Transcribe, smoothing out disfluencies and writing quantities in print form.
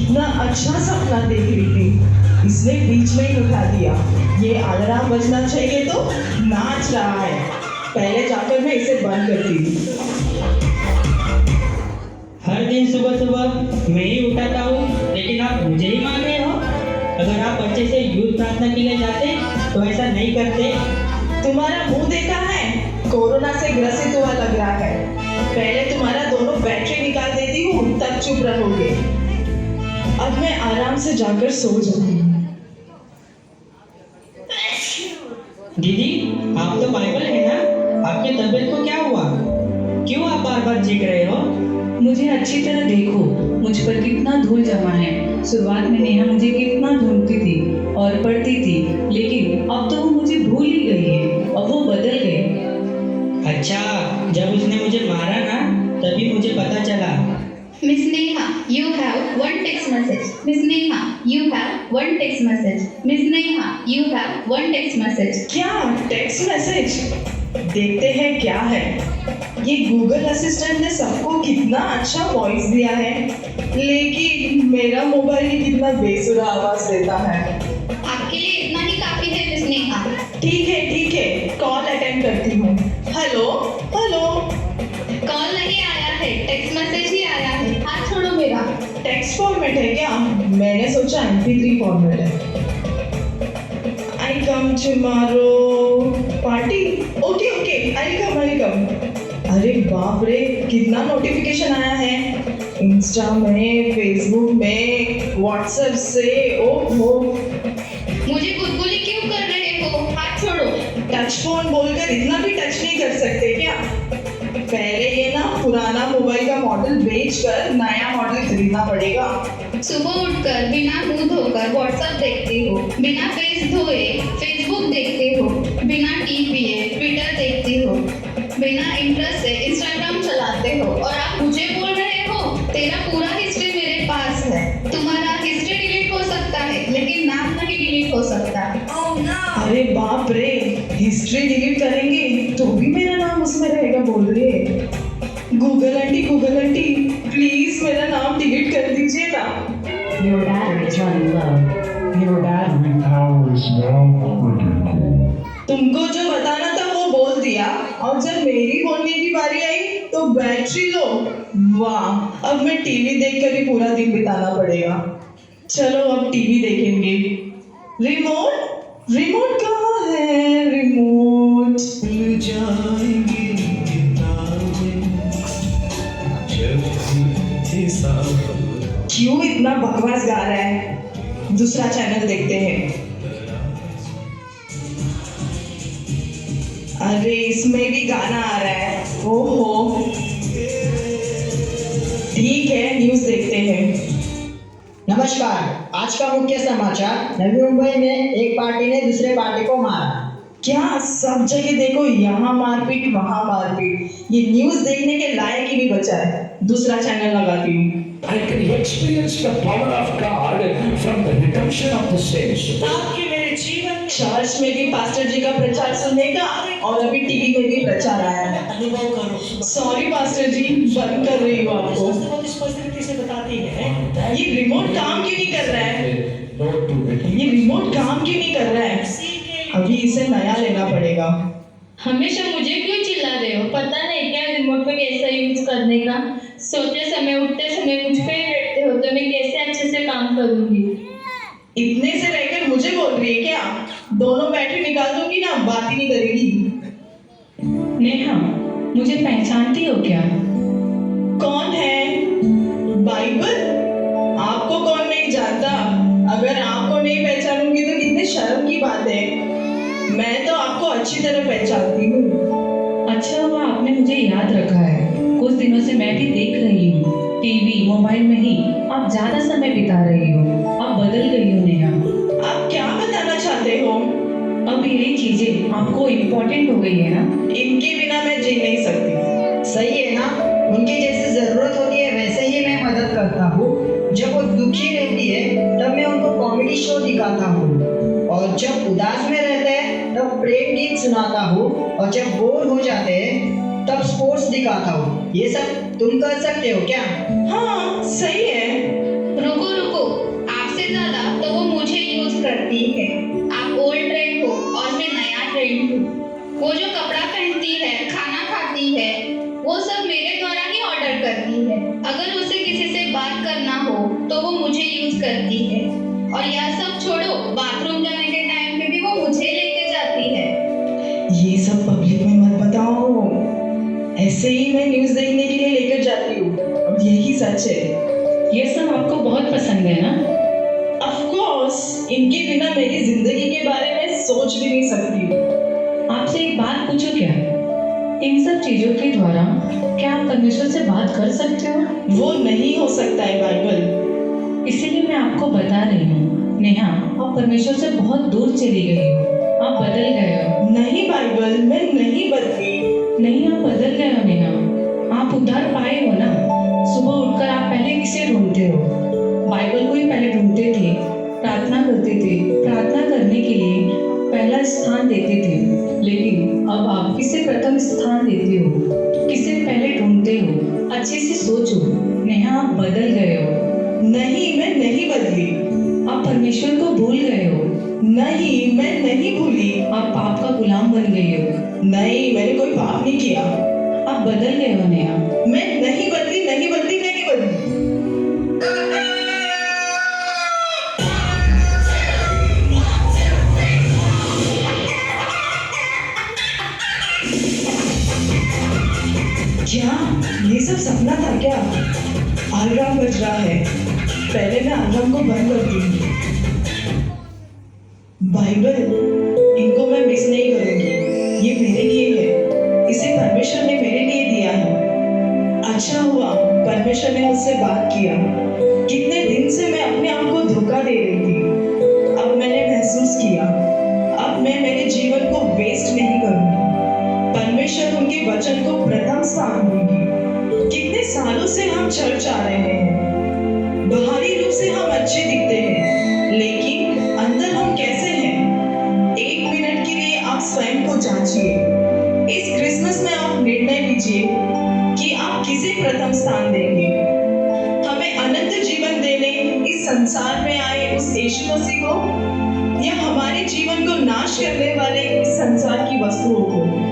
कितना अच्छा सपना देख रही थी, इसने बीच में ही उठा दिया। ये अलार्म बजना चाहिए तो नाच रहा है। पहले जाकर मैं इसे बंद करती हूँ। हर दिन सुबह सुबह मैं ही उठाता हूँ, लेकिन आप मुझे ही मार रहे हो। अगर आप अच्छे से यूथ प्रार्थना के लिए जाते तो ऐसा नहीं करते। तुम्हारा मुंह देखा है, कोरोना से ग्रसित हुआ लग रहा है। पहले तुम्हारा दोनों बैटरी निकाल देती हूँ, तब चुप रहोगे। अब मैं आराम से जाकर सो जाऊंगी। दीदी, आप तो बाइबल है ना? आपके तबीयत को क्या हुआ? क्यों आप बार बार चीख रहे हो? मुझे अच्छी तरह देखो, मुझ पर कितना धूल जमा है। शुरुआत में नेहा मुझे कितना ढूंढती थी और पढ़ती थी, लेकिन अब तो वो मुझे भूल ही गई है। अब वो बदल गए। अच्छा, जब उसने मुझे मारा ना, तभी मुझे पता चला। Miss Neha, you have one text message. Miss Neha, you have one text message. Miss Neha, you have one text message. क्या टेक्स्ट मैसेज? देखते हैं क्या है। ये गूगल असिस्टेंट ने सबको कितना अच्छा वॉइस दिया है, लेकिन मेरा मोबाइल ही कितना बेसुरा आवाज देता है। आपके लिए इतना ही काफी है मिस नेहा। ठीक है, कॉल अटेंड करती हूँ। Hello hello. कॉल नहीं आया है, टेक्स्ट मैसेज ही आया है। हाथ छोड़ो मेरा। टेक्स्ट फॉर्मेट है क्या? मैंने सोचा MP3 फॉर्मेट है। I come tomorrow party. Okay I come. अरे बाप रे, कितना नोटिफिकेशन आया है। इंस्टा में, फेसबुक में, व्हाट्सएप से। ओहो, मुझे गुदगुली क्यों कर रहे हो? हाथ छोड़ो। टच फोन बोलकर इतना भी टच नहीं कर सकते क्या? पहले ये ना पुराना मोबाइल का मॉडल बेचकर नया मॉडल खरीदना पड़ेगा। सुबह उठकर बिना मुंह धोकर व्हाट्सएप देखते हो, बिना फेस धोए फेसबुक देखते हो, बिना टी पिए ट्विटर देखते हो, बिना इंटरेस्ट से इंस्टाग्राम चलाते हो, और आप मुझे बोल रहे हो तेरा पूरा हिस्ट्री मेरे पास है। तुम्हारा हिस्ट्री डिलीट हो सकता है, लेकिन नाम नहीं डिलीट हो सकता। अरे बाप रे, हिस्ट्री डिलीट करेंगे तो भी मेरा नाम उसमें रहेगा बोल रही है। गूगल आंटी प्लीज मेरा नाम डिलीट कर दीजिए ना। Your battery is running low. Your battery. Power is now critical. तुमको जो बताना था वो बोल दिया, और जब मेरी बोलने की बारी आई तो बैटरी लो। वाह, अब मैं टीवी देखकर ही पूरा दिन बिताना पड़ेगा। चलो अब टीवी देखेंगे। रिमोट कहाँ है? रिमोट जाएंगी किताबें जब हिसाब। क्यों इतना बकवास गा रहा है? दूसरा चैनल देखते हैं। अरे इसमें भी गाना आ रहा है। ओहो, ठीक है, न्यूज़ देखते हैं। नमस्कार, आज का मुख्य समाचार। नवी मुंबई में एक पार्टी ने दूसरे पार्टी को मारा। क्या सब जगह देखो, यहाँ मारपीट वहाँ मारपीट। ये न्यूज़ देखने के लायक ही नहीं बचा है। दूसरा चैनल लगाती हूँ। I can experience the power of God from the redemption of the saints. आपके मेरे जीवन चर्च में भी पास्टर जी का प्रचार सुनने का, और अभी टीवी में भी प्रचार आया है। अनुभव करो। सॉरी पास्टर जी, बंद कर रही हूँ आपको। स्पष्ट से बताती है। ये रिमोट काम क्यों नहीं कर रहा है? Not to it. ये रिमोट काम क्यों नहीं कर रहा है? अभी इसे नया लेना पड़ेगा। हमेशा मुझे क्यों चिल्ला रहे हो? पता नहीं क्या रिमोट पे कैसा यूज करने का? सोते समय उठते समय मुझ पे ही बैठते हो, तो मैं कैसे अच्छे से काम करूंगी? इतने से रहकर मुझे बोल रही है क्या? दोनों बैटरी निकाल दूंगी ना, बात ही नहीं करेगी। नेहा, मुझे पहचानती हो क्या? कौन है? बाइबल? आपको कौन नहीं जानता? अगर आपको नहीं पहचानूंगी तो कितने शर्म की बात है। मैं तो आपको अच्छी तरह पहचानती हूँ। अच्छा हुआ आपने मुझे याद रखा है। कुछ दिनों से मैं भी देख रही हूँ, टीवी मोबाइल में ही आप ज्यादा समय बिता रही हो। अब बदल गई हो नेहा। आप क्या बताना चाहते हो? अब यही चीजें आपको इम्पोर्टेंट हो गई है ना? इनके बिना मैं जी नहीं सकती। सही है ना? उनकी जैसे जरूरत होती है वैसे ही मैं मदद करता हूँ। जब वो दुखी रहती है तब मैं उनको कॉमेडी शो दिखाता हूँ, और जब उदास में रहते हैं तब प्रेम गीत सुनाता हूँ, और जब बोर हो जाते हैं तब स्पोर्ट्स दिखाता हूँ। ये सब तुम कर सकते हो क्या? हाँ सही है, रुको रुको, आपसे ज्यादा तो वो मुझे यूज करती है। आप ओल्ड ट्रेंड हो और मैं नया ट्रेंड हूँ। वो जो कपड़ा पहनती है, खाना खाती है, वो सब मेरे द्वारा ही ऑर्डर करती है। अगर उसे किसी से बात करना हो तो वो मुझे यूज करती है। और यह सब छोड़ो, बाथरूम जाने के टाइम पे भी वो मुझे लेके जाती है। ये सब पब्लिक में मत बताओ। ऐसे ही मैं न्यूज़ देखने के लिए लेकर जाती हूँ और यही सच है। ये सब आपको बहुत पसंद है ना? ऑफ कोर्स, इनके बिना मेरी जिंदगी के बारे में सोच भी नहीं सकती हूँ। आपसे एक बात पूछूं क्या? इन सब चीजों के द्वारा क्या आप परमेश्वर से बात कर सकते हो? वो नहीं हो सकता है बाइबल। इसीलिए मैं आपको बता रही हूँ, नेहा, आप परमेश्वर से बहुत दूर चली गई हो। आप बदल गए हो। नहीं बाइबल, मैं नहीं बदली। नहीं, आप बदल गए हो नेहा। आप उद्धार पाए हो ना। सुबह उठकर आप पहले किसे ढूंढते हो? बाइबल को ही पहले ढूंढते थे, प्रार्थना करते थे, प्रार्थना करने के लिए पहला स्थान देते थे। लेकिन अब आप किसे प्रथम स्थान देते हो? किसे पहले ढूंढते हो? अच्छे से सोचो नेहा, आप बदल गए हो। नहीं, मैं नहीं बदली। आप परमेश्वर को भूल गए हो। नहीं, मैं नहीं भूली। आप पाप का गुलाम बन गए हो। नहीं, मैंने कोई पाप नहीं किया। आप बदल गए हो नेहा। मैं नहीं बदली, नहीं बदली, नहीं बदली। क्या ये सब सपना था क्या? अलार्म बज रहा है। पहले मैं अलार्म को बंद करती हूँ। बाइबल, इनको मैं मिस नहीं करूंगी। ये मेरे लिए है। इसे परमेश्वर ने मेरे लिए दिया है। अच्छा हुआ परमेश्वर ने मुझसे बात किया। कितने दिन से मैं अपने आप को धोखा दे रही थी। अब मैंने महसूस किया, अब मैं मेरे जीवन को वेस्ट नहीं करूंगी। परमेश्वर उनके वचन को प्रथम स्थान देंगे। कितने सालों से हम चर्च आ रहे हैं। बाहरी रूप से हम अच्छे दिखते हैं, लेकिन अंदर हम कैसे हैं? 1 मिनट के लिए आप स्वयं को जांचिए। इस क्रिसमस में आप निर्णय लीजिए कि आप किसे प्रथम स्थान देंगे। हमें अनंत जीवन देने इस संसार में आए उस यीशु मसीह को, या हमारे जीवन को नाश करने वाले इस संसार की वस्तुओं को?